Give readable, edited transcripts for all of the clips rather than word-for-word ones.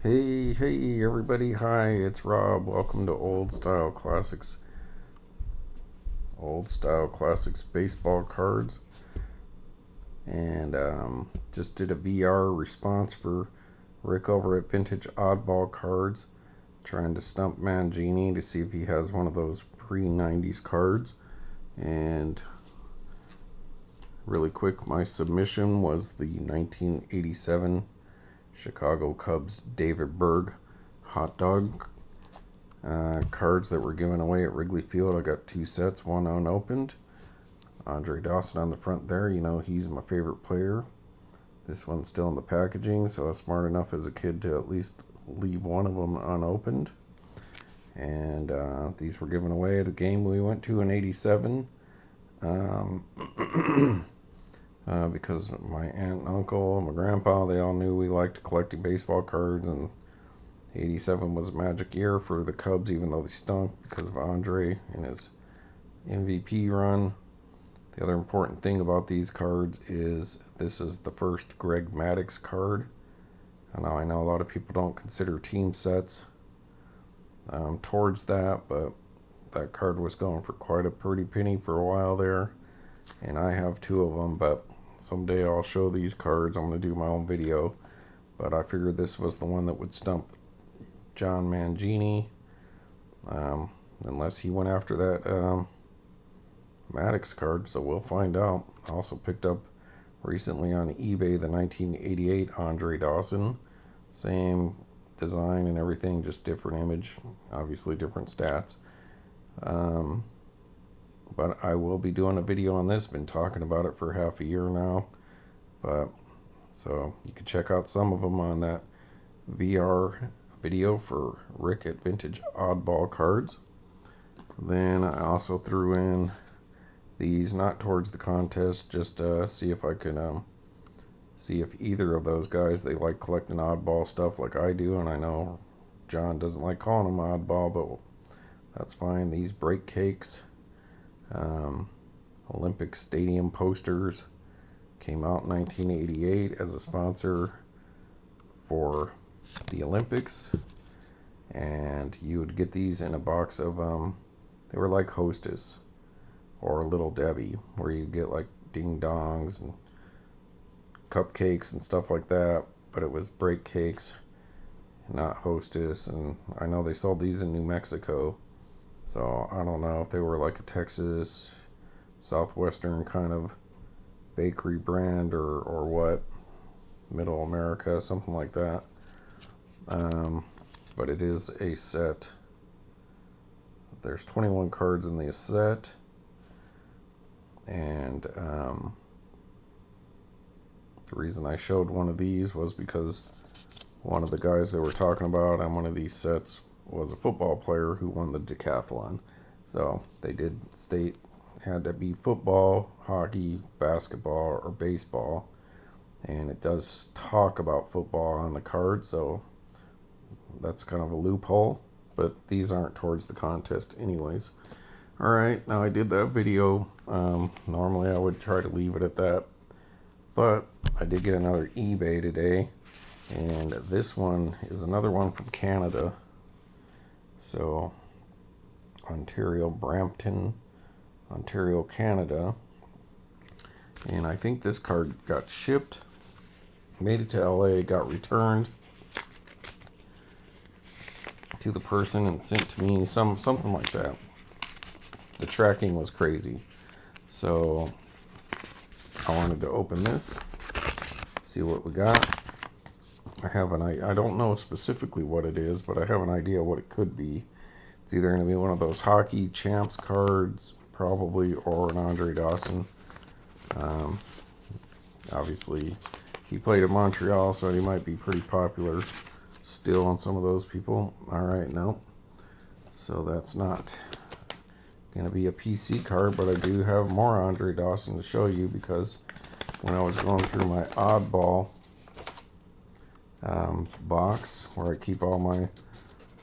Hey everybody, hi, it's Rob. Welcome to Old Style Classics baseball cards. And just did a VR response for Rick over at Vintage Oddball Cards, trying to stump Mangini to see if he has one of those pre-90s cards. And really quick, my submission was the 1987 Chicago Cubs David Berg hot dog cards that were given away at Wrigley Field. I got two sets, one unopened. Andre Dawson on the front there, you know he's my favorite player. This one's still in the packaging, so I was smart enough as a kid to at least leave one of them unopened. And these were given away at a game we went to in '87. Because my aunt and uncle and my grandpa, they all knew we liked collecting baseball cards, and '87 was a magic year for the Cubs, even though they stunk because of Andre and his MVP run. The other important thing about these cards is this is the first Greg Maddux card. Now I know a lot of people don't consider team sets towards that, but that card was going for quite a pretty penny for a while there, and I have two of them, but someday I'll show these cards. I'm going to do my own video, but I figured this was the one that would stump John Mangini, unless he went after that Maddux card, so we'll find out. I also picked up recently on eBay the 1988 Andre Dawson, same design and everything, just different image, obviously different stats. But I will be doing a video on this. Been talking about it for half a year now, but so you can check out some of them on that VR video for Rick at Vintage Oddball Cards. Then I also threw in these, not towards the contest, just see if I can see if either of those guys, they like collecting oddball stuff like I do. And I know John doesn't like calling them oddball, but that's fine. These break cakes, Olympic Stadium posters, came out in 1988 as a sponsor for the Olympics, and you would get these in a box of they were like Hostess or Little Debbie, where you get like ding dongs and cupcakes and stuff like that, but it was break cakes, not Hostess. And I know they sold these in New Mexico, so I don't know if they were like a Texas southwestern kind of bakery brand or what, Middle America, something like that. But it is a set. There's 21 cards in the set, and the reason I showed one of these was because one of the guys they were talking about on one of these sets was a football player who won the decathlon. So they did state it had to be football, hockey, basketball, or baseball, and it does talk about football on the card, so that's kind of a loophole, but these aren't towards the contest anyways. Alright, now I did that video. Normally I would try to leave it at that, but I did get another eBay today, and this one is another one from Canada. So Ontario, Brampton, Ontario, Canada. And I think this card got shipped, made it to LA, got returned to the person and sent to me, something like that. The tracking was crazy. So I wanted to open this, see what we got. I don't know specifically what it is, but I have an idea what it could be. It's either going to be one of those hockey champs cards, probably, or an Andre Dawson. Obviously, he played at Montreal, so he might be pretty popular still on some of those people. Alright, no. So that's not going to be a PC card, but I do have more Andre Dawson to show you, because when I was going through my Oddball box where I keep all my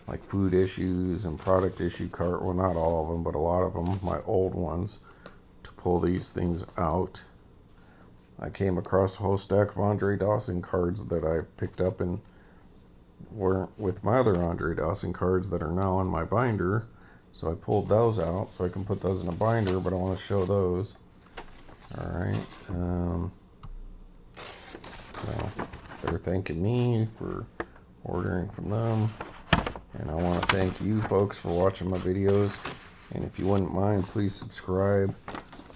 like food issues and product issue card, well, not all of them, but a lot of them, my old ones, to pull these things out, I came across a whole stack of Andre Dawson cards that I picked up in weren't with my other Andre Dawson cards that are now in my binder. So I pulled those out so I can put those in a binder, but I want to show those. Alright. So they're thanking me for ordering from them. And I want to thank you folks for watching my videos. And if you wouldn't mind, please subscribe,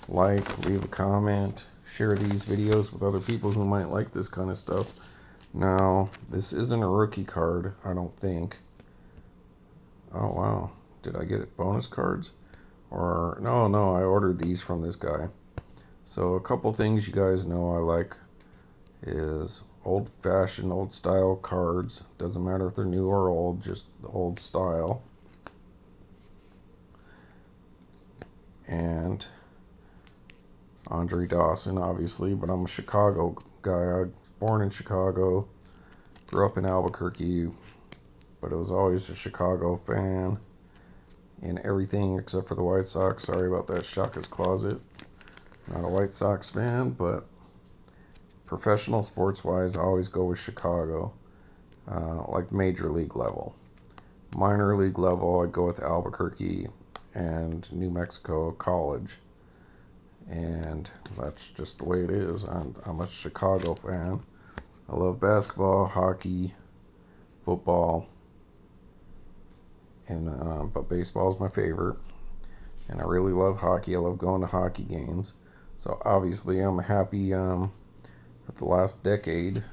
like, leave a comment, share these videos with other people who might like this kind of stuff. Now, this isn't a rookie card, I don't think. Oh, wow. Did I get bonus cards? Or, no, I ordered these from this guy. So, a couple things you guys know I like is old-fashioned, old-style cards. Doesn't matter if they're new or old, just the old style. And Andre Dawson, obviously, but I'm a Chicago guy. I was born in Chicago, grew up in Albuquerque, but I was always a Chicago fan in everything except for the White Sox. Sorry about that, Shaka's Closet. Not a White Sox fan, but professional sports-wise, I always go with Chicago, like major league level. Minor league level, I'd go with Albuquerque and New Mexico College. And that's just the way it is. I'm a Chicago fan. I love basketball, hockey, football, and but baseball is my favorite. And I really love hockey. I love going to hockey games. So obviously, I'm happy with the last decade,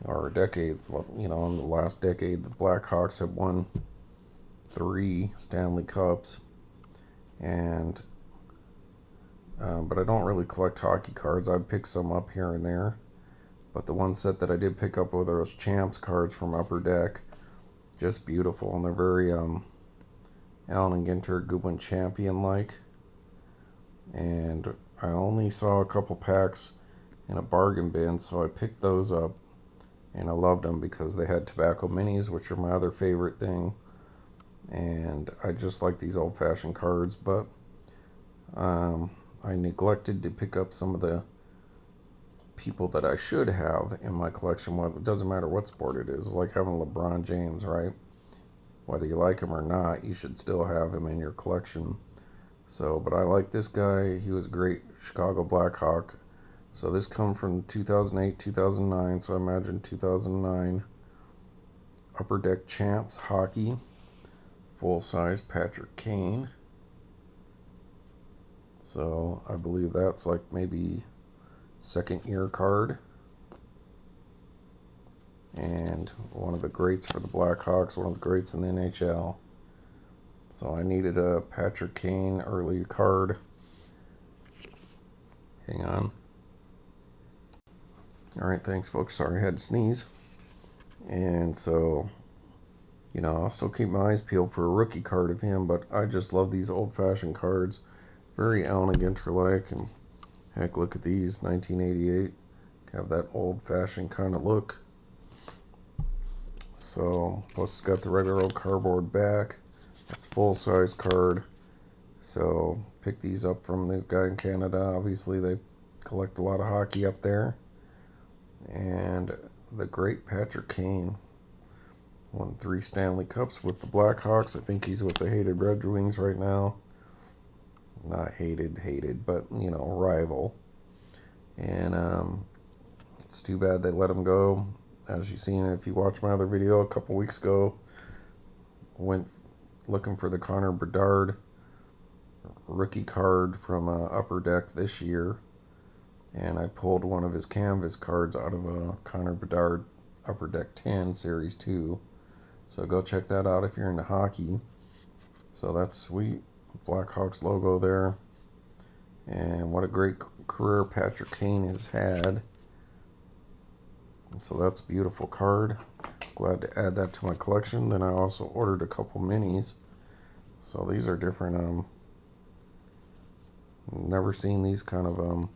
or a decade. You know, in the last decade, the Blackhawks have won 3 Stanley Cups, and but I don't really collect hockey cards. I'd pick some up here and there. But the one set that I did pick up were those Champs cards from Upper Deck. Just beautiful. And they're very Allen and Ginter Goodwin Champion-like. And I only saw a couple packs in a bargain bin, so I picked those up. And I loved them because they had tobacco minis, which are my other favorite thing. And I just like these old-fashioned cards, but I neglected to pick up some of the people that I should have in my collection. Well, it doesn't matter what sport it is. It's like having LeBron James, right? Whether you like him or not, you should still have him in your collection. So, but I like this guy. He was a great Chicago Blackhawk. So this come from 2008, 2009. So I imagine 2009 Upper Deck Champs Hockey. Full-size Patrick Kane. So I believe that's like maybe second year card. And one of the greats for the Blackhawks, one of the greats in the NHL. So I needed a Patrick Kane early card. Hang on. Alright, thanks folks. Sorry I had to sneeze. And so, you know, I'll still keep my eyes peeled for a rookie card of him, but I just love these old-fashioned cards. Very Allen and Ginter-like, and heck, look at these, 1988. Have that old-fashioned kind of look. So, plus it's got the regular old cardboard back. That's full-size card. So, pick these up from this guy in Canada. Obviously, they collect a lot of hockey up there. And the great Patrick Kane won 3 Stanley Cups with the Blackhawks. I think he's with the hated Red Wings right now. Not hated, but, you know, rival. And it's too bad they let him go. As you've seen, if you watched my other video a couple weeks ago, went looking for the Connor Bedard rookie card from Upper Deck this year. And I pulled one of his canvas cards out of a Connor Bedard Upper Deck 10 Series 2. So go check that out if you're into hockey. So that's sweet. Blackhawks logo there. And what a great career Patrick Kane has had. And so that's a beautiful card. Glad to add that to my collection. Then I also ordered a couple minis. So these are different. Never seen these kind of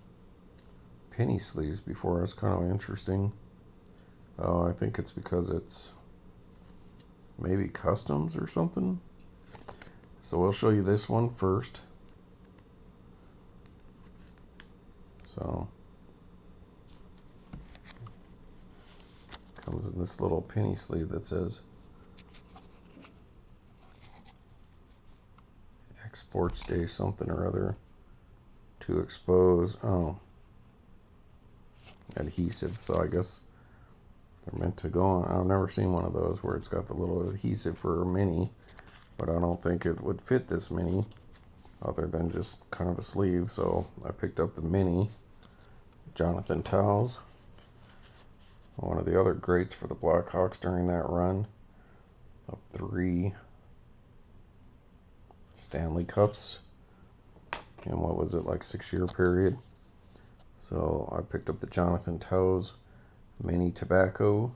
penny sleeves before. It's kind of interesting. Oh, I think it's because it's maybe customs or something. So we'll show you this one first. So Comes in this little penny sleeve that says Exports Day something or other to expose. Oh, adhesive. So I guess they're meant to go on. I've never seen one of those where it's got the little adhesive for a mini, but I don't think it would fit this mini other than just kind of a sleeve. So I picked up the mini Johnathan Toews, one of the other greats for the Blackhawks during that run of 3 Stanley Cups in what was it, like 6-year period. So I picked up the Johnathan Toews Mini Tobacco.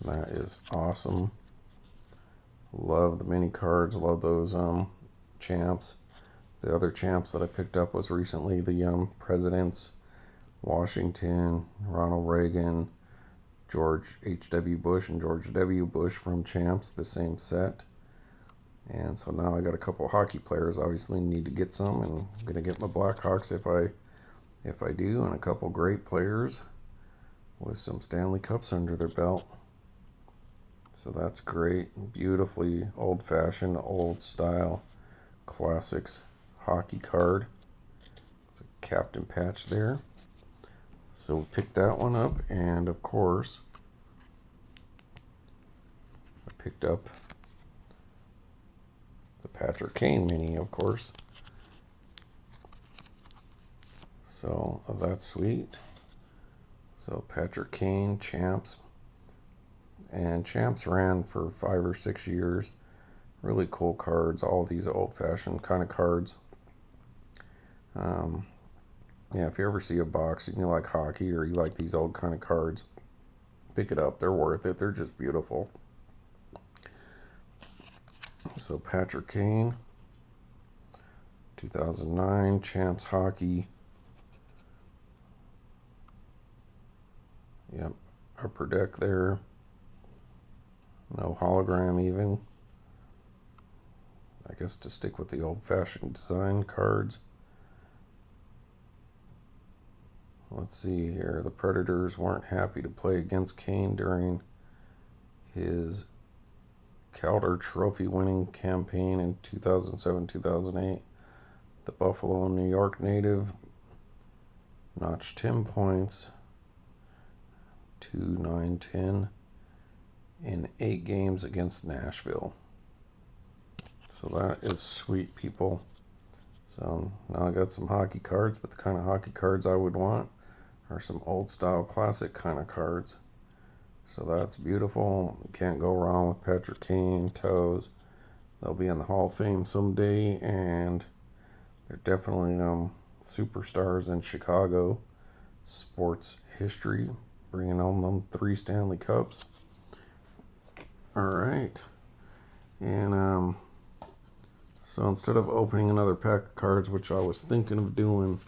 That is awesome. Love the mini cards. Love those champs. The other champs that I picked up was recently the presidents, Washington, Ronald Reagan, George H.W. Bush, and George W. Bush from Champs, the same set. And so now I got a couple hockey players. Obviously need to get some, and I'm gonna get my Blackhawks if I do, and a couple great players with some Stanley Cups under their belt. So that's great. Beautifully old-fashioned, old-style, classics hockey card. It's a captain patch there. So we picked that one up, and of course, I picked up the Patrick Kane Mini, of course. So that's sweet. So Patrick Kane Champs, and Champs ran for 5 or 6 years. Really cool cards, all these old-fashioned kind of cards. Yeah, if you ever see a box and you like hockey or you like these old kind of cards, pick it up. They're worth it. They're just beautiful. So Patrick Kane, 2009 Champs Hockey. Yep, upper deck there. No hologram even. I guess to stick with the old-fashioned design cards. Let's see here. The Predators weren't happy to play against Kane during his Calder Trophy winning campaign in 2007-2008. The Buffalo, New York native notched 10 points, 2-9-10 in 8 games against Nashville. So that is sweet, people. So now I got some hockey cards, but the kind of hockey cards I would want are some old style classic kind of cards. So that's beautiful. Can't go wrong with Patrick Kane, Toews. They'll be in the Hall of Fame someday, and they're definitely superstars in Chicago sports history, bringing home them 3 Stanley Cups. All right, and so instead of opening another pack of cards, which I was thinking of doing,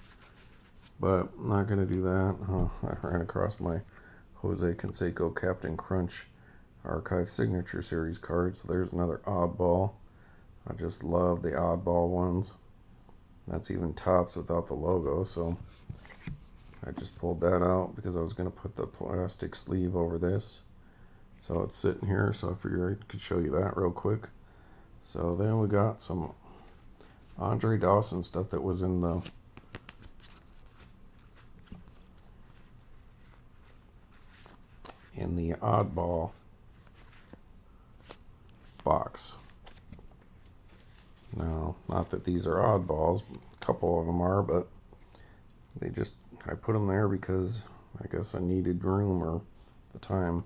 but I'm not going to do that. I ran across my Jose Canseco Captain Crunch Archive Signature Series cards. So there's another Oddball. I just love the Oddball ones. That's even tops without the logo. So I just pulled that out because I was going to put the plastic sleeve over this. So it's sitting here, so I figured I could show you that real quick. So then we got some Andre Dawson stuff that was in the Oddball box. Now, not that these are oddballs, a couple of them are, but I put them there because I guess I needed room or the time.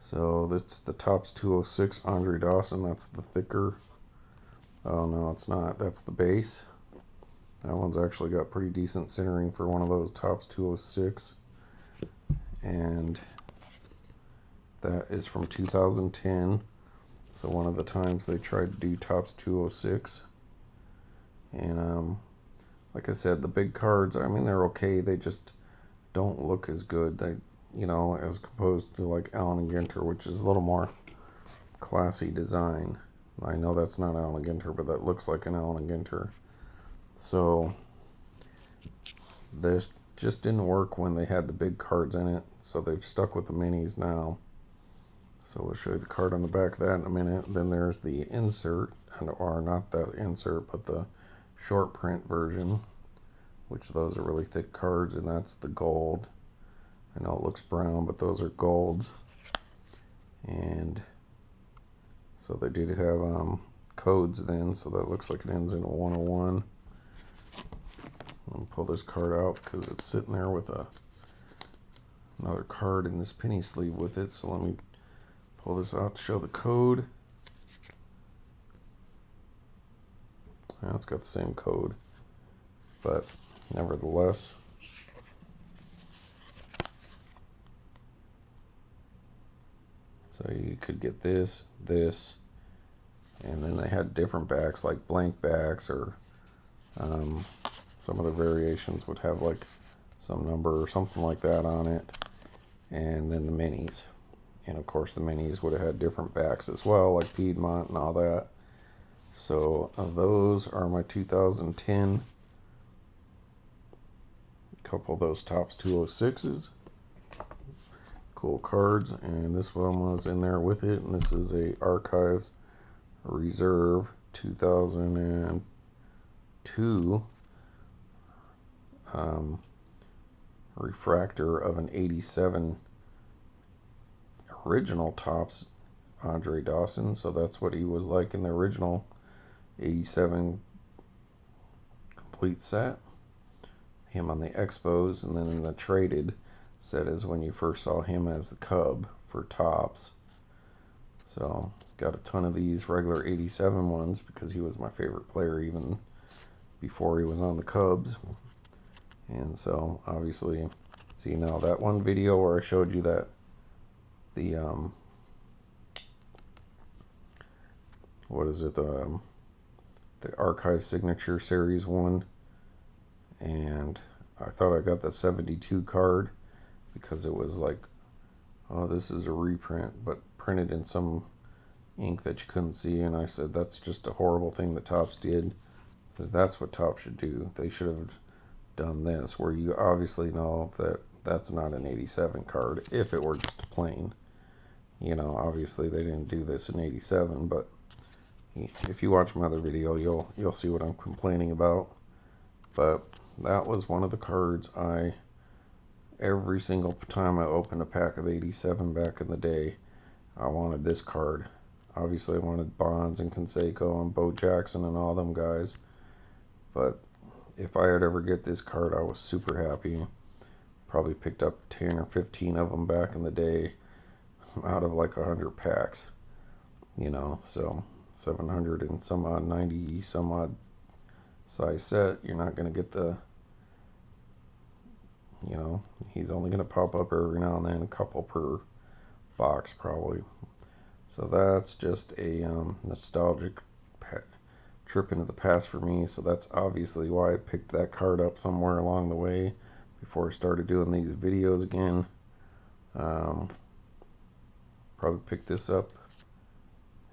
So that's the Topps 206 Andre Dawson. That's the thicker. Oh no, it's not. That's the base. That one's actually got pretty decent centering for one of those Topps 206. And that is from 2010. So one of the times they tried to do Topps 206. And like I said, the big cards, I mean, they're okay. They just don't look as good. They, you know, as opposed to like Allen and Ginter, which is a little more classy design. I know that's not Allen and Ginter, but that looks like an Allen and Ginter. So this just didn't work when they had the big cards in it, so they've stuck with the minis now. So we'll show you the card on the back of that in a minute. Then there's the insert, or not the insert, but the short print version, which those are really thick cards, and that's the gold. I know it looks brown, but those are golds. And so they did have codes then, so that looks like it ends in a 101. I'm going to pull this card out because it's sitting there with another card in this penny sleeve with it. So let me pull this out to show the code. Now it's got the same code, but nevertheless, so you could get this, and then they had different backs, like blank backs, or some of the variations would have like some number or something like that on it. And then the minis, and of course the minis would have had different backs as well, like Piedmont and all that. So those are my 2010. A couple of those Topps 206s. Cool cards, and this one was in there with it, and this is a Archives Reserve 2002 refractor of an 87 original Topps Andre Dawson. So that's what he was like in the original 87 complete set. Him on the Expos, and then in the traded set is when you first saw him as the Cub for Topps. So got a ton of these regular 87 ones because he was my favorite player even before he was on the Cubs. And so obviously, see now that one video where I showed you that the what is it, the Archive Signature Series 1, and I thought I got the 72 card because it was like, oh, this is a reprint, but printed in some ink that you couldn't see, and I said that's just a horrible thing that Topps did. So that's what Topps should do. They should have done this, where you obviously know that that's not an 87 card if it were just plain. You know, obviously they didn't do this in 87, but if you watch my other video, you'll see what I'm complaining about. But that was one of the cards every single time I opened a pack of 87 back in the day, I wanted this card. Obviously I wanted Bonds and Canseco and Bo Jackson and all them guys, but if I had ever get this card, I was super happy. Probably picked up 10 or 15 of them back in the day out of like 100 packs, you know. So 700 and some odd, 90 some odd size set, you're not going to get the, you know, he's only going to pop up every now and then, a couple per box probably. So that's just a nostalgic trip into the past for me. So that's obviously why I picked that card up somewhere along the way before I started doing these videos again. Probably picked this up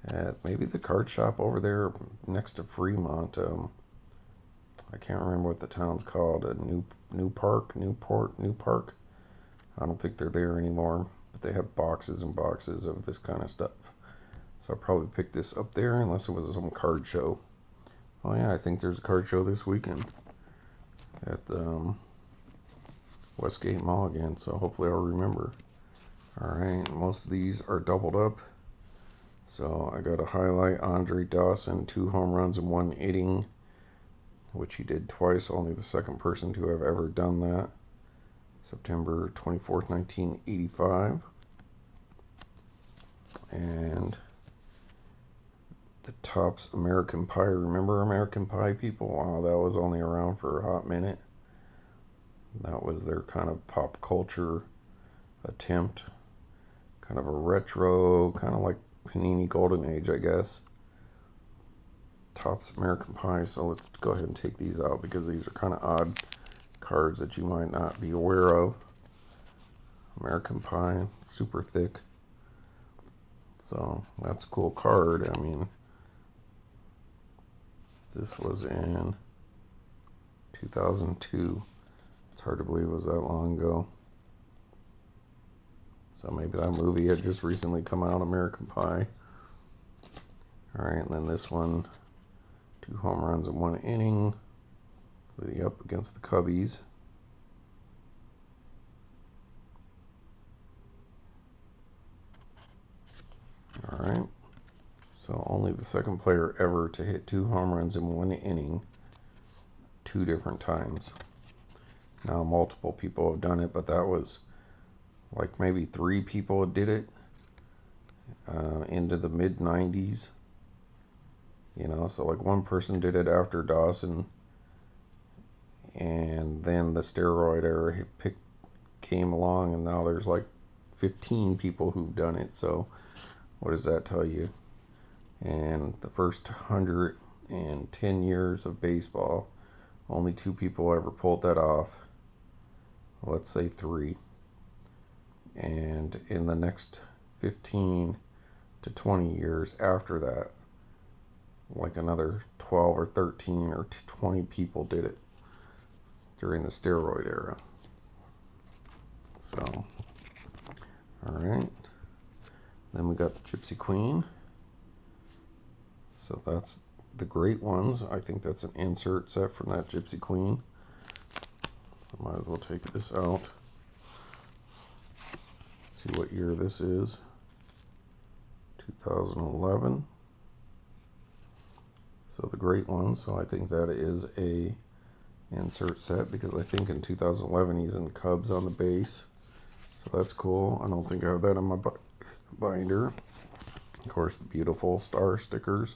at maybe the card shop over there next to Fremont. I can't remember what the town's called. New Park. I don't think they're there anymore, but they have boxes and boxes of this kind of stuff. So I probably picked this up there unless it was some card show. Oh yeah, I think there's a card show this weekend at the Westgate Mall again, so hopefully I'll remember. Alright, most of these are doubled up. So I got a highlight Andre Dawson, 2 home runs and 1 inning, which he did twice, only the second person to have ever done that. September 24th, 1985. And the Topps American Pie. Remember American Pie, people? Wow, that was only around for a hot minute. That was their kind of pop culture attempt. Kind of a retro, kind of like Panini Golden Age, I guess. Topps American Pie. So let's go ahead and take these out because these are kind of odd cards that you might not be aware of. American Pie, super thick. So that's a cool card. I mean, this was in 2002. It's hard to believe it was that long ago. So maybe that movie had just recently come out, American Pie. Alright, and then this one, 2 home runs in 1 inning, leading up against the Cubbies. Alright, so only the second player ever to hit 2 home runs in 1 inning 2 different times. Now multiple people have done it, but that was like maybe 3 people did it into the mid-90s. You know, so like one person did it after Dawson, and then the steroid era came along, and now there's like 15 people who've done it. So what does that tell you? And the first 110 years of baseball, only 2 people ever pulled that off. Let's say 3. And in the next 15 to 20 years after that, like another 12 or 13 or 20 people did it during the steroid era. So, alright. Then we got the Gypsy Queen. So that's the great ones. I think that's an insert set from that Gypsy Queen. So might as well take this out. See what year this is. 2011. So the great one. So I think that is a insert set, because I think in 2011 he's in Cubs on the base. So that's cool. I don't think I have that in my binder. Of course, the beautiful star stickers.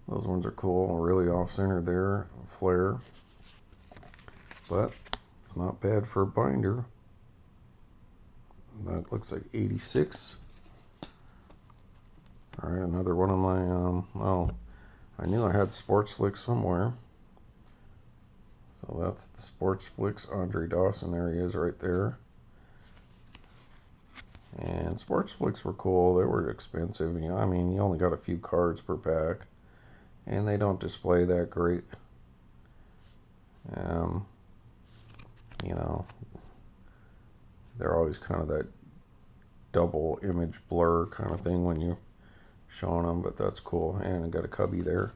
Those ones are cool. Really off-center there. Flare. But it's not bad for a binder. That looks like 86. Alright, another one of my, oh, I knew I had Sports Flicks somewhere. So that's the Sports Flicks Andre Dawson. There he is right there. And Sports Flicks were cool. They were expensive. You know, I mean, you only got a few cards per pack. And they don't display that great. You know, they're always kind of that double image blur kind of thing when you're showing them, but that's cool. And I got a Cubby there.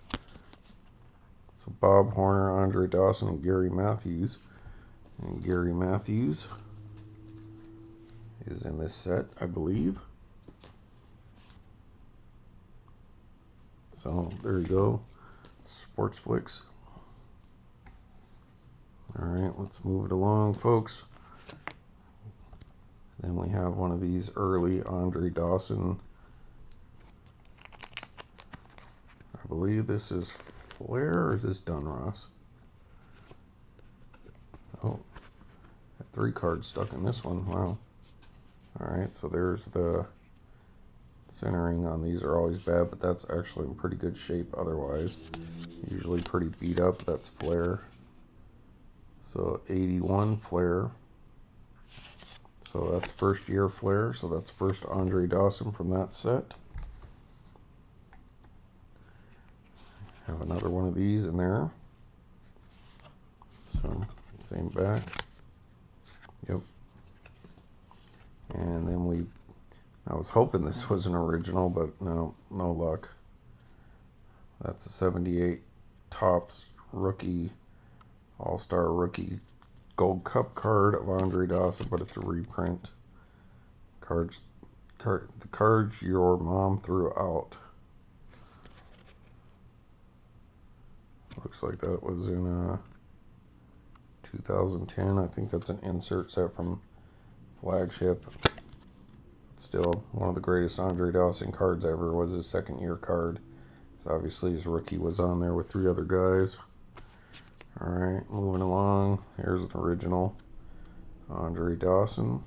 So Bob Horner, Andre Dawson, and Gary Matthews. And Gary Matthews is in this set, I believe. So there you go, Sports Flicks. Alright, let's move it along, folks. Then we have one of these early Andre Dawson. I believe this is Flair, or is this Dunross? Oh, 3 cards stuck in this one. Wow. Alright, so there's the centering on these are always bad, but that's actually in pretty good shape otherwise. Usually pretty beat up. That's Flair. So 81 Flair. So that's first year Flair. So that's first Andre Dawson from that set. Have another one of these in there. So same back. Yep. And then I was hoping this was an original, but no luck. That's a 78 Topps rookie, All-Star rookie Gold Cup card of Andre Dawson, but it's a reprint. The cards your mom threw out. Looks like that was in 2010. I think that's an insert set from Flagship. Still, one of the greatest Andre Dawson cards ever was his second year card. So obviously his rookie was on there with 3 other guys. Alright, moving along. Here's an original Andre Dawson.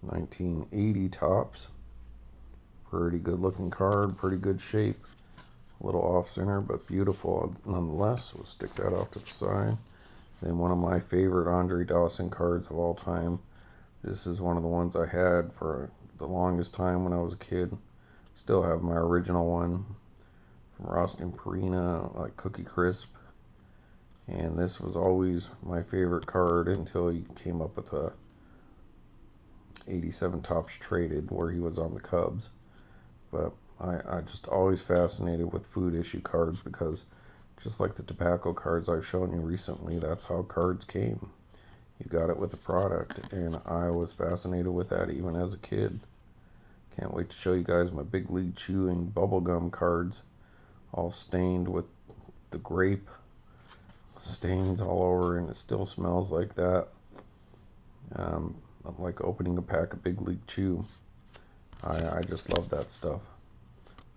1980 Topps. Pretty good looking card, pretty good shape. A little off center, but beautiful nonetheless. We'll stick that off to the side. Then one of my favorite Andre Dawson cards of all time. This is one of the ones I had for the longest time when I was a kid. Still have my original one from Rostin Purina, like Cookie Crisp. And this was always my favorite card until he came up with a 87 Topps Traded where he was on the Cubs. But I just always fascinated with food issue cards because just like the tobacco cards I've shown you recently, that's how cards came. You got it with the product, and I was fascinated with that even as a kid. Can't wait to show you guys my Big League Chewing bubblegum cards, all stained with the grape stains all over, and it still smells like that. Like opening a pack of Big League Chew. I just love that stuff.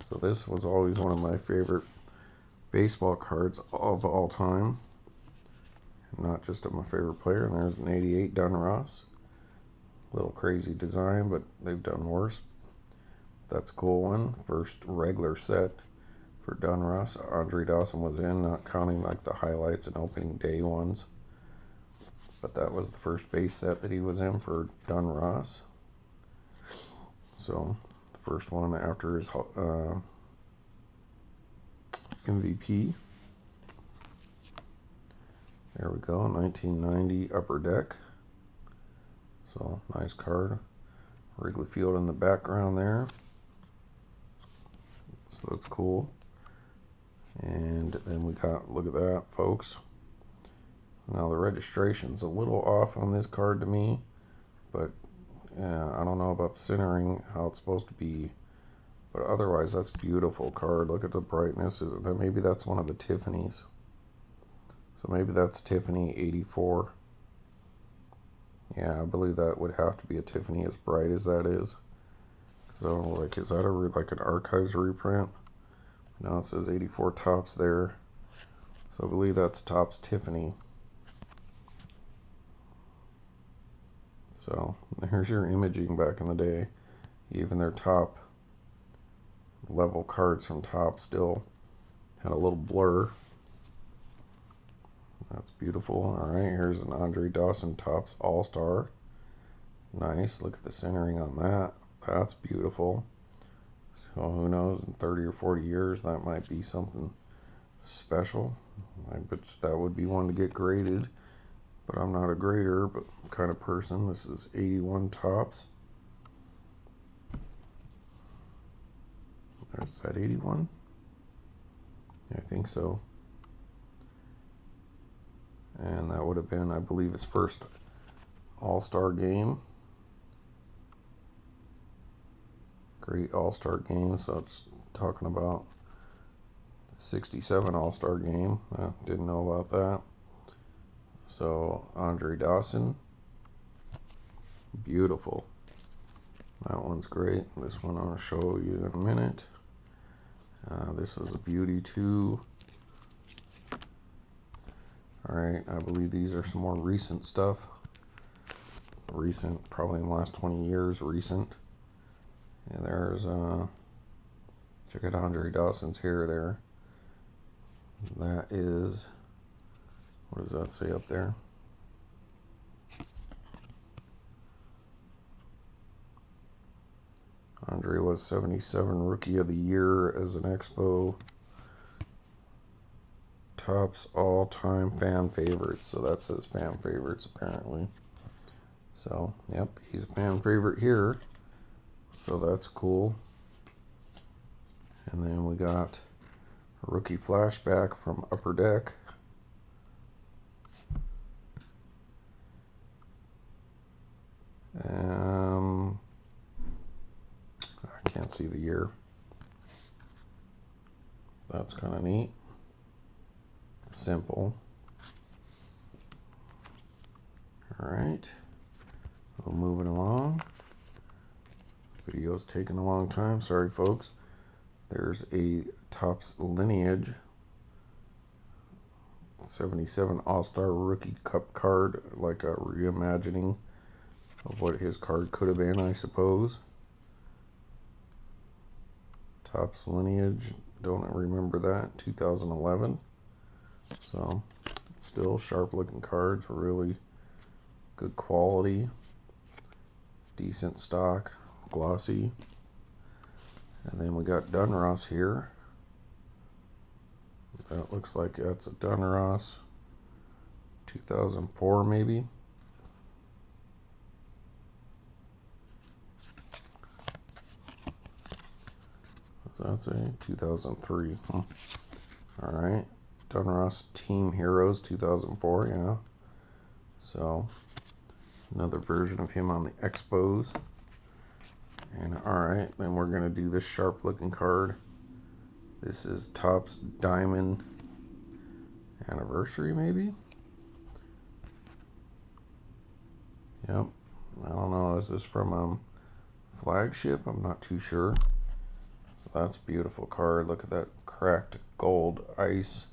So this was always one of my favorite baseball cards of all time. Not just of my favorite player. And there's an 88 Donruss. Little crazy design, but they've done worse. That's a cool one. First regular set for Donruss. Andre Dawson was in, not counting like the highlights and opening day ones. But that was the first base set that he was in for Donruss. So the first one after his MVP. There we go, 1990 Upper Deck. So nice card. Wrigley Field in the background there. So that's cool. And then we got, look at that, folks. Now the registration's a little off on this card to me, but I don't know about the centering, how it's supposed to be. But otherwise, that's a beautiful card. Look at the brightness. Maybe that's one of the Tiffany's. So maybe that's Tiffany 84. Yeah, I believe that would have to be a Tiffany as bright as that is. So, like, is that like an Archives reprint? Now it says 84 Topps there. So I believe that's Topps Tiffany. So here's your imaging back in the day. Even their top level cards from Topps still had a little blur. That's beautiful. Alright, here's an Andre Dawson Topps All-Star. Nice. Look at the centering on that. That's beautiful. So who knows, in 30 or 40 years that might be something special. I bet that would be one to get graded. But I'm not a grader, but kind of person. This is 81 Topps. There's that 81. I think so. And that would have been, I believe, his first All-Star game. Great All-Star game. So it's talking about 67 All-Star game. I didn't know about that. So Andre Dawson, beautiful. That one's great. This one I'll show you in a minute. This is a beauty too. Alright, I believe these are some more recent stuff. Recent, probably in the last 20 years, recent. And there's, check out Andre Dawson's hair there. That is, what does that say up there? Andre was 77 Rookie of the Year as an Expo. Topps all-time fan favorites. So that says fan favorites apparently. So, yep, he's a fan favorite here. So that's cool. And then we got a rookie flashback from Upper Deck. I can't see the year. That's kind of neat. Simple. Alright. We're moving along. Video's taking a long time. Sorry, folks. There's a Topps Lineage 77 All-Star Rookie Cup card, like a reimagining of what his card could have been, I suppose. Topps Lineage, don't remember that, 2011. So, still sharp looking cards, really good quality, decent stock, glossy. And then we got Donruss here. That looks like that's a Donruss. 2004 maybe. What's that say? 2003. Alright. Donruss Team Heroes 2004, yeah. So, another version of him on the Expos. And alright, then we're going to do this sharp looking card. This is Topps Diamond Anniversary, maybe? Yep. I don't know. Is this from Flagship? I'm not too sure. So that's a beautiful card. Look at that cracked gold ice.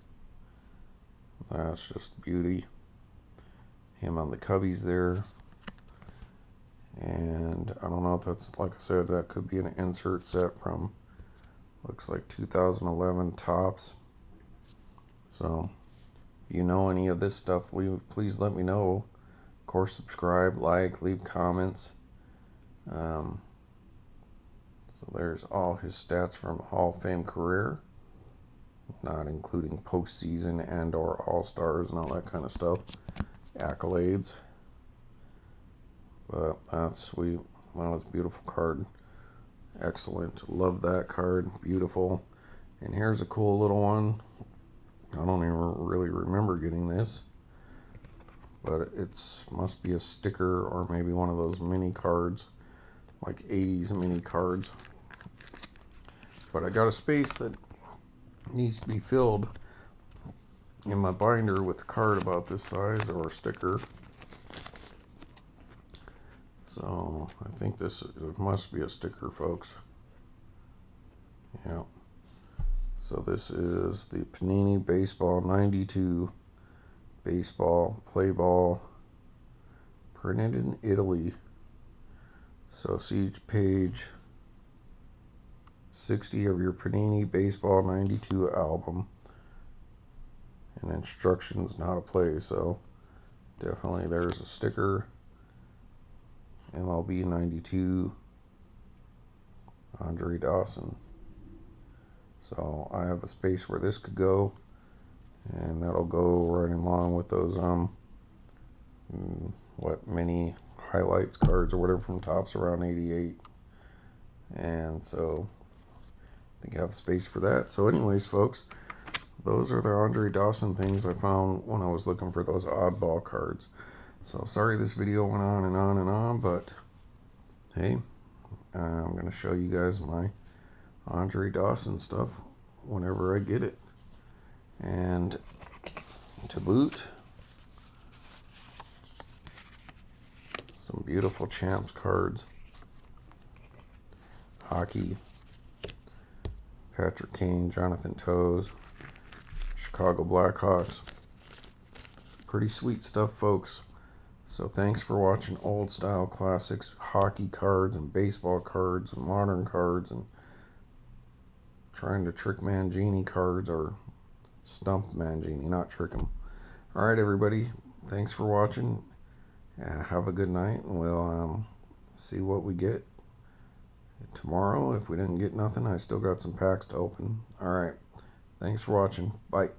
That's just beauty. Him on the Cubbies there. And I don't know if that's, like I said, that could be an insert set from, looks like 2011 Topps. So, if you know any of this stuff, please let me know. Of course, subscribe, like, leave comments. So there's all his stats from Hall of Fame career, not including postseason and or All-Stars and all that kind of stuff. Accolades. But that's sweet. Wow, it's a beautiful card. Excellent. Love that card. Beautiful. And here's a cool little one. I don't even really remember getting this, but it's must be a sticker or maybe one of those mini cards, like 80s mini cards. But I got a space that needs to be filled in my binder with a card about this size or a sticker. So I think it must be a sticker, folks. Yeah. So this is the Panini Baseball 92 baseball play ball, printed in Italy. So see page 60 of your Panini Baseball 92 album, and instructions on how to play. So definitely there's a sticker. MLB 92 Andre Dawson. So I have a space where this could go, and that'll go right along with those mini highlights cards or whatever from Topps around 88. And so I think I have space for that. So anyways, folks, those are the Andre Dawson things I found when I was looking for those oddball cards. So sorry this video went on and on and on, but hey, I'm going to show you guys my Andre Dawson stuff whenever I get it. And to boot, some beautiful Champs cards. Hockey, Patrick Kane, Johnathan Toews, Chicago Blackhawks. Pretty sweet stuff, folks. So thanks for watching old style classics, hockey cards and baseball cards and modern cards, and trying to trick Mangini cards, or stump Mangini, not trick him. Alright everybody, thanks for watching. Have a good night, and we'll see what we get tomorrow. If we didn't get nothing, I still got some packs to open. Alright, thanks for watching. Bye.